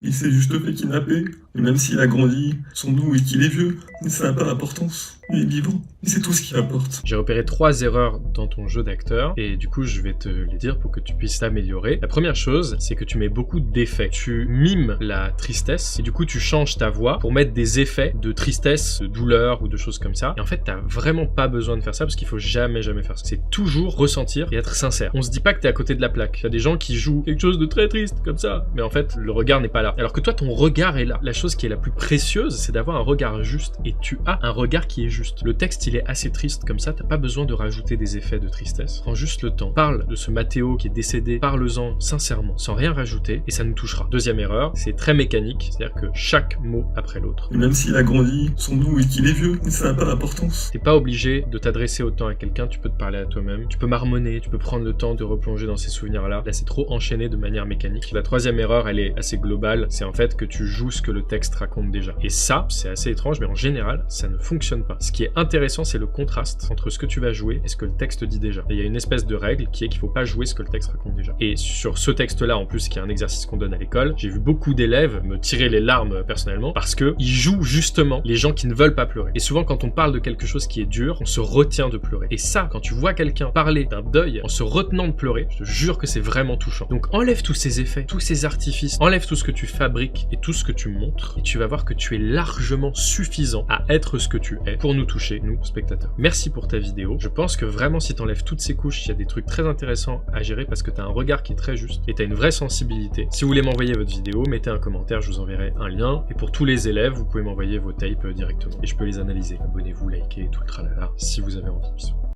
Il s'est juste fait kidnapper. Et même s'il a grandi, son nous et qu'il est vieux, ça n'a pas d'importance. Il est vivant. Et c'est tout ce qui importe. J'ai repéré 3 erreurs dans ton jeu d'acteur et du coup je vais te les dire pour que tu puisses t'améliorer. La première chose, c'est que tu mets beaucoup d'effets. Tu mimes la tristesse et du coup tu changes ta voix pour mettre des effets de tristesse, de douleur ou de choses comme ça. Et en fait, t'as vraiment pas besoin de faire ça parce qu'il faut jamais faire ça. C'est toujours ressentir et être sincère. On se dit pas que t'es à côté de la plaque. Il y a des gens qui jouent quelque chose de très triste comme ça, mais en fait le regard n'est pas là. Alors que toi, ton regard est là. La chose qui est la plus précieuse, c'est d'avoir un regard juste et tu as un regard qui est juste. Le texte, il est assez triste comme ça, t'as pas besoin de rajouter des effets de tristesse. Prends juste le temps. Parle de ce Mathéo qui est décédé, parle-en sincèrement, sans rien rajouter, et ça nous touchera. Deuxième erreur, c'est très mécanique, c'est-à-dire que chaque mot après l'autre. Et même s'il a grandi, son nous et qu'il est vieux, ça n'a pas d'importance. T'es pas obligé de t'adresser autant à quelqu'un, tu peux te parler à toi-même, tu peux marmonner, tu peux prendre le temps de replonger dans ces souvenirs-là. Là, c'est trop enchaîné de manière mécanique. La troisième erreur, elle est assez globale, c'est en fait que tu joues ce que le texte raconte déjà. Et ça, c'est assez étrange, mais en général, ça ne fonctionne pas. Ce qui est intéressant, c'est le contraste entre ce que tu vas jouer et ce que le texte dit déjà. Et il y a une espèce de règle qui est qu'il faut pas jouer ce que le texte raconte déjà. Et sur ce texte-là, en plus, qui est un exercice qu'on donne à l'école, j'ai vu beaucoup d'élèves me tirer les larmes personnellement parce que ils jouent justement les gens qui ne veulent pas pleurer. Et souvent, quand on parle de quelque chose qui est dur, on se retient de pleurer. Et ça, quand tu vois quelqu'un parler d'un deuil en se retenant de pleurer, je te jure que c'est vraiment touchant. Donc enlève tous ces effets, tous ces artifices, enlève tout ce que tu fabriques et tout ce que tu montres, et tu vas voir que tu es largement suffisant à être ce que tu es pour nous toucher, nous, spectateurs. Merci pour ta vidéo. Je pense que vraiment, si tu enlèves toutes ces couches, il y a des trucs très intéressants à gérer parce que tu as un regard qui est très juste et tu as une vraie sensibilité. Si vous voulez m'envoyer votre vidéo, mettez un commentaire, je vous enverrai un lien. Et pour tous les élèves, vous pouvez m'envoyer vos tapes directement et je peux les analyser. Abonnez-vous, likez, tout le tralala si vous avez envie. Bisous.